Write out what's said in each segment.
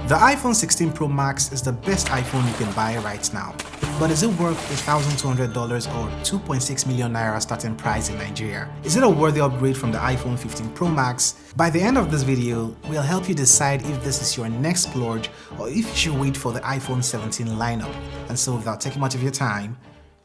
The iPhone 16 Pro Max is the best iPhone you can buy right now. But is it worth $1,200 or 2.6 million naira starting price in Nigeria? Is it a worthy upgrade from the iPhone 15 Pro Max? By the end of this video, we'll help you decide if this is your next splurge or if you should wait for the iPhone 17 lineup. And so without taking much of your time,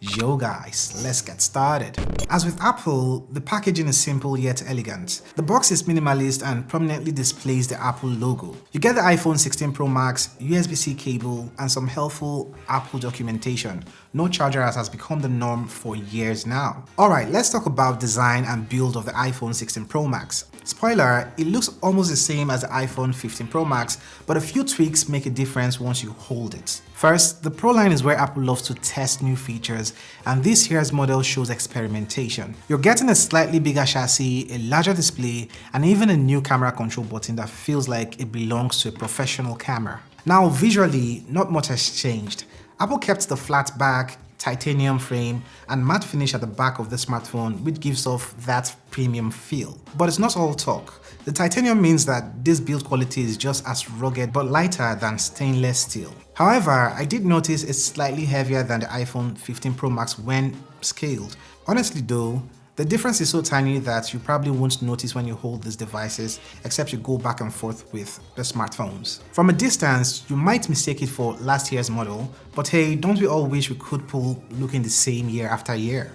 yo guys, let's get started. As with Apple, the packaging is simple yet elegant. The box is minimalist and prominently displays the Apple logo. You get the iPhone 16 Pro Max, USB-C cable, and some helpful Apple documentation. No charger as has become the norm for years now. Alright, let's talk about design and build of the iPhone 16 Pro Max. Spoiler, it looks almost the same as the iPhone 15 Pro Max, but a few tweaks make a difference once you hold it. First, the Pro line is where Apple loves to test new features, and this year's model shows experimentation. You're getting a slightly bigger chassis, a larger display, and even a new camera control button that feels like it belongs to a professional camera. Now visually, not much has changed. Apple kept the flat back, titanium frame, and matte finish at the back of the smartphone, which gives off that premium feel. But it's not all talk. The titanium means that this build quality is just as rugged but lighter than stainless steel. However, I did notice it's slightly heavier than the iPhone 15 Pro Max when scaled. Honestly though, the difference is so tiny that you probably won't notice when you hold these devices, except you go back and forth with the smartphones. From a distance, you might mistake it for last year's model, but hey, don't we all wish we could pull looking the same year after year?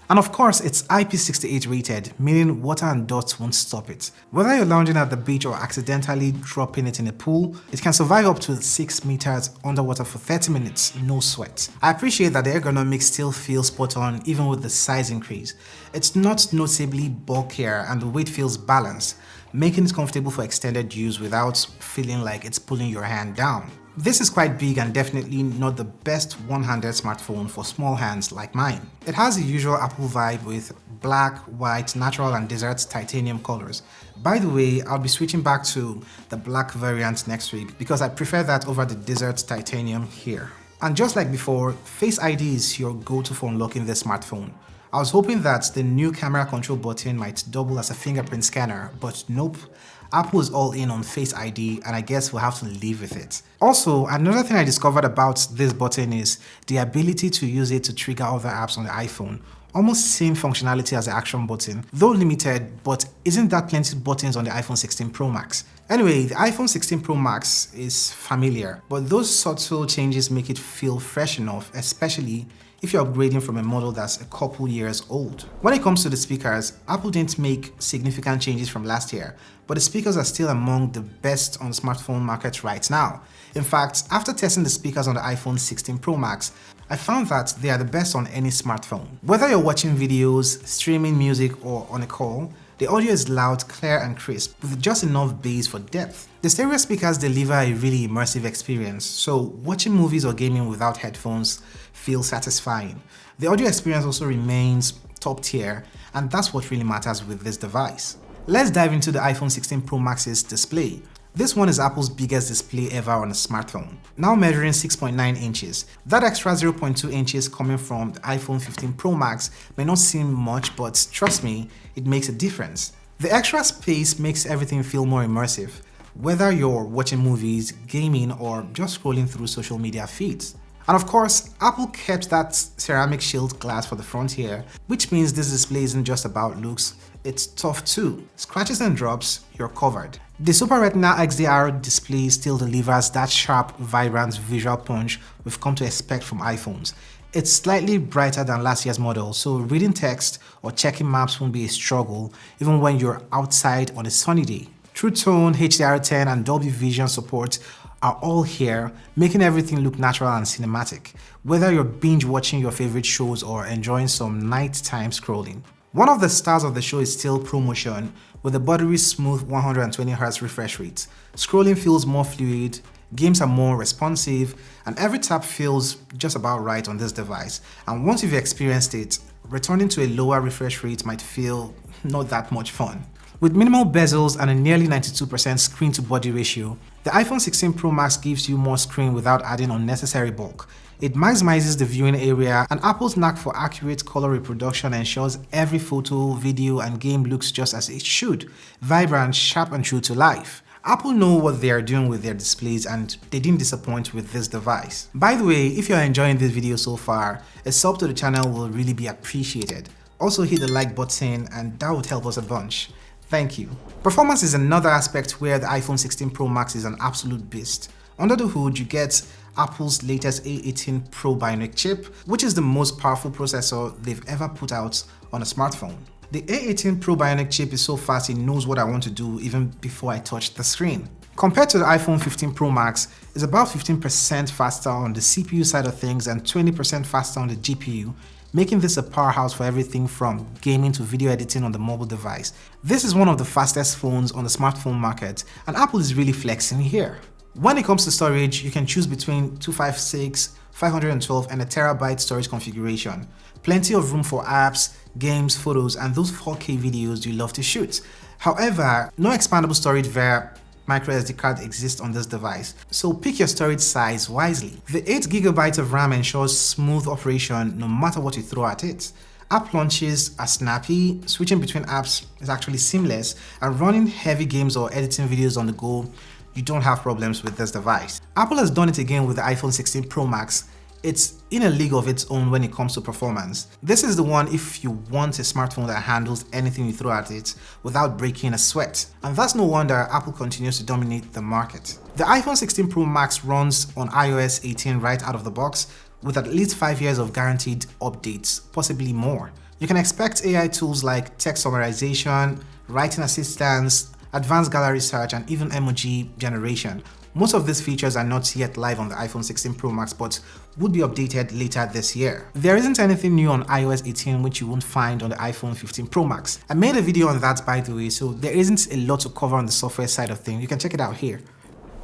And of course, it's IP68 rated, meaning water and dust won't stop it. Whether you're lounging at the beach or accidentally dropping it in a pool, it can survive up to 6 meters underwater for 30 minutes, no sweat. I appreciate that the ergonomics still feel spot on even with the size increase. It's not noticeably bulkier and the weight feels balanced, making it comfortable for extended use without feeling like it's pulling your hand down. This is quite big and definitely not the best one-handed smartphone for small hands like mine. It has the usual Apple vibe with black, white, natural and desert titanium colors. By the way, I'll be switching back to the black variant next week because I prefer that over the desert titanium here. And just like before, Face ID is your go-to for unlocking this smartphone. I was hoping that the new camera control button might double as a fingerprint scanner, but nope. Apple is all in on Face ID and I guess we'll have to live with it. Also, another thing I discovered about this button is the ability to use it to trigger other apps on the iPhone. Almost same functionality as the action button, though limited, but isn't that plenty of buttons on the iPhone 16 Pro Max? Anyway, the iPhone 16 Pro Max is familiar, but those subtle changes make it feel fresh enough, especially if you're upgrading from a model that's a couple years old. When it comes to the speakers, Apple didn't make significant changes from last year, but the speakers are still among the best on the smartphone market right now. In fact, after testing the speakers on the iPhone 16 Pro Max, I found that they are the best on any smartphone. Whether you're watching videos, streaming music, or on a call, the audio is loud, clear, and crisp, with just enough bass for depth. The stereo speakers deliver a really immersive experience, so watching movies or gaming without headphones feels satisfying. The audio experience also remains top tier, and that's what really matters with this device. Let's dive into the iPhone 16 Pro Max's display. This one is Apple's biggest display ever on a smartphone, now measuring 6.9 inches. That extra 0.2 inches coming from the iPhone 15 Pro Max may not seem much, but trust me, it makes a difference. The extra space makes everything feel more immersive, whether you're watching movies, gaming, or just scrolling through social media feeds. And of course, Apple kept that ceramic shield glass for the front here, which means this display isn't just about looks, it's tough too. Scratches and drops, you're covered. The Super Retina XDR display still delivers that sharp, vibrant visual punch we've come to expect from iPhones. It's slightly brighter than last year's model, so reading text or checking maps won't be a struggle, even when you're outside on a sunny day. True Tone, HDR10 and Dolby Vision support are all here, making everything look natural and cinematic, whether you're binge watching your favorite shows or enjoying some nighttime scrolling. One of the stars of the show is still ProMotion, with a buttery smooth 120Hz refresh rate. Scrolling feels more fluid, games are more responsive, and every tap feels just about right on this device. And once you've experienced it, returning to a lower refresh rate might feel not that much fun. With minimal bezels and a nearly 92% screen-to-body ratio, the iPhone 16 Pro Max gives you more screen without adding unnecessary bulk. It maximizes the viewing area, and Apple's knack for accurate color reproduction ensures every photo, video, and game looks just as it should, vibrant, sharp, and true to life. Apple know what they are doing with their displays and they didn't disappoint with this device. By the way, if you are enjoying this video so far, a sub to the channel will really be appreciated. Also hit the like button and that would help us a bunch. Thank you. Performance is another aspect where the iPhone 16 Pro Max is an absolute beast. Under the hood, you get Apple's latest A18 Pro Bionic chip, which is the most powerful processor they've ever put out on a smartphone. The A18 Pro Bionic chip is so fast it knows what I want to do even before I touch the screen. Compared to the iPhone 15 Pro Max, it's about 15% faster on the CPU side of things and 20% faster on the GPU, making this a powerhouse for everything from gaming to video editing on the mobile device. This is one of the fastest phones on the smartphone market, and Apple is really flexing here. When it comes to storage, you can choose between 256, 512 and a terabyte storage configuration. Plenty of room for apps, games, photos, and those 4K videos you love to shoot. However, no expandable storage via microSD card exists on this device, so pick your storage size wisely. The 8GB of RAM ensures smooth operation no matter what you throw at it. App launches are snappy, switching between apps is actually seamless, and running heavy games or editing videos on the go, you don't have problems with this device. Apple has done it again with the iPhone 16 Pro Max. It's in a league of its own when it comes to performance. This is the one if you want a smartphone that handles anything you throw at it without breaking a sweat. And that's no wonder Apple continues to dominate the market. The iPhone 16 Pro Max runs on iOS 18 right out of the box with at least 5 years of guaranteed updates, possibly more. You can expect AI tools like text summarization, writing assistance, advanced gallery search, and even emoji generation. Most of these features are not yet live on the iPhone 16 Pro Max but would be updated later this year. There isn't anything new on iOS 18 which you won't find on the iPhone 15 Pro Max. I made a video on that, by the way, so there isn't a lot to cover on the software side of things. You can check it out here.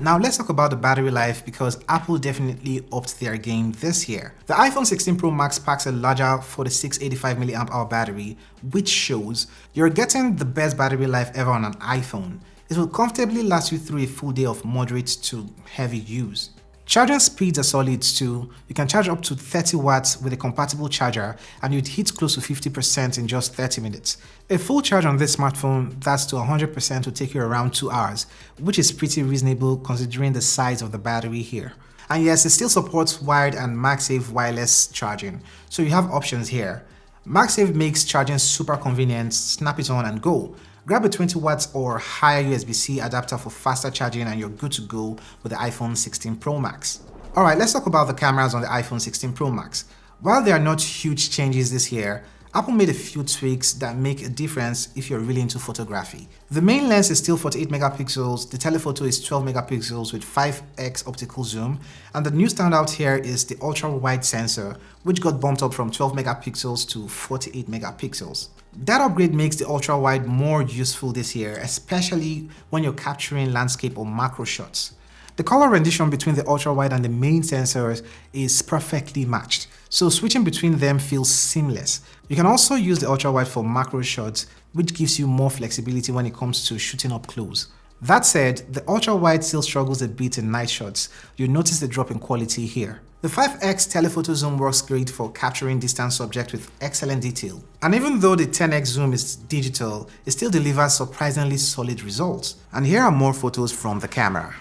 Now let's talk about the battery life because Apple definitely upped their game this year. The iPhone 16 Pro Max packs a larger 4685 mAh battery, which shows you're getting the best battery life ever on an iPhone. It will comfortably last you through a full day of moderate to heavy use. Charging speeds are solid too. You can charge up to 30 watts with a compatible charger and you'd hit close to 50% in just 30 minutes. A full charge on this smartphone that's to 100% will take you around 2 hours, which is pretty reasonable considering the size of the battery here. And yes, it still supports wired and MagSafe wireless charging, so you have options here. MagSafe makes charging super convenient, snap it on and go. Grab a 20 watts or higher USB-C adapter for faster charging and you're good to go with the iPhone 16 Pro Max. Alright, let's talk about the cameras on the iPhone 16 Pro Max. While there are not huge changes this year, Apple made a few tweaks that make a difference if you're really into photography. The main lens is still 48 megapixels, the telephoto is 12 megapixels with 5x optical zoom, and the new standout here is the ultra-wide sensor, which got bumped up from 12 megapixels to 48 megapixels. That upgrade makes the ultra-wide more useful this year, especially when you're capturing landscape or macro shots. The color rendition between the ultra-wide and the main sensors is perfectly matched, so switching between them feels seamless. You can also use the ultra-wide for macro shots, which gives you more flexibility when it comes to shooting up close. That said, the ultra-wide still struggles a bit in night shots. You'll notice the drop in quality here. The 5x telephoto zoom works great for capturing distant subjects with excellent detail. And even though the 10x zoom is digital, it still delivers surprisingly solid results. And here are more photos from the camera.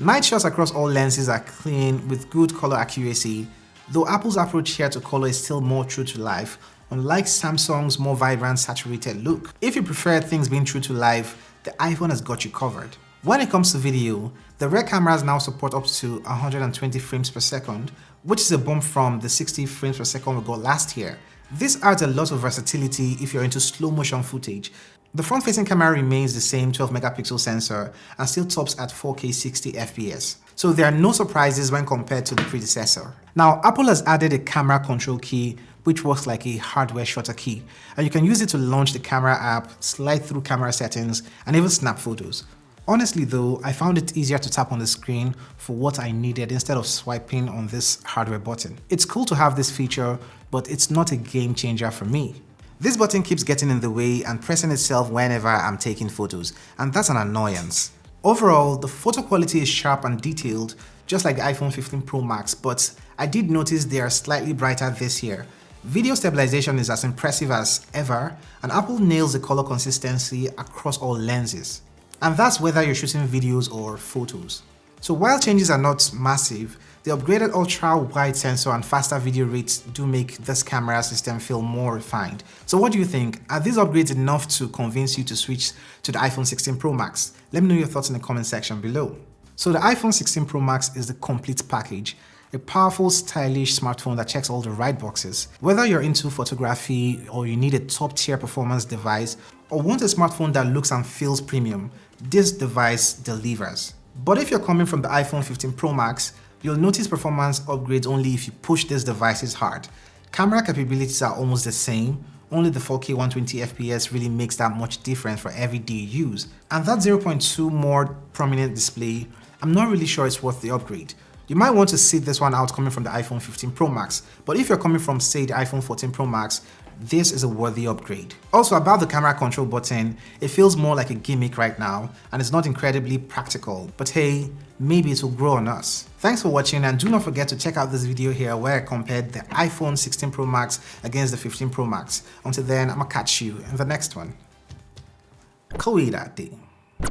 Night shots across all lenses are clean with good color accuracy, though Apple's approach here to color is still more true to life, unlike Samsung's more vibrant saturated look. If you prefer things being true to life, the iPhone has got you covered. When it comes to video, the rear cameras now support up to 120 frames per second, which is a bump from the 60 frames per second we got last year. This adds a lot of versatility if you're into slow motion footage. The front-facing camera remains the same 12 megapixel sensor and still tops at 4K 60 FPS. So there are no surprises when compared to the predecessor. Now, Apple has added a camera control key which works like a hardware shutter key, and you can use it to launch the camera app, slide through camera settings, and even snap photos. Honestly though, I found it easier to tap on the screen for what I needed instead of swiping on this hardware button. It's cool to have this feature, but it's not a game changer for me. This button keeps getting in the way and pressing itself whenever I'm taking photos, and that's an annoyance. Overall, the photo quality is sharp and detailed, just like the iPhone 15 Pro Max, but I did notice they are slightly brighter this year. Video stabilization is as impressive as ever, and Apple nails the color consistency across all lenses. And that's whether you're shooting videos or photos. So while changes are not massive, the upgraded ultra-wide sensor and faster video rates do make this camera system feel more refined. So what do you think? Are these upgrades enough to convince you to switch to the iPhone 16 Pro Max? Let me know your thoughts in the comment section below. So the iPhone 16 Pro Max is the complete package. A powerful, stylish smartphone that checks all the right boxes. Whether you're into photography or you need a top-tier performance device or want a smartphone that looks and feels premium, this device delivers. But if you're coming from the iPhone 15 Pro Max, you'll notice performance upgrades only if you push these devices hard. Camera capabilities are almost the same, only the 4K 120fps really makes that much difference for everyday use. And that 0.2 more prominent display, I'm not really sure it's worth the upgrade. You might want to sit this one out coming from the iPhone 15 Pro Max, but if you're coming from, say, the iPhone 14 Pro Max, this is a worthy upgrade. Also, about the camera control button, it feels more like a gimmick right now, and it's not incredibly practical, but hey, maybe it will grow on us. Thanks for watching, and do not forget to check out this video here where I compared the iPhone 16 Pro Max against the 15 Pro Max. Until then, I'm gonna catch you in the next one. Day.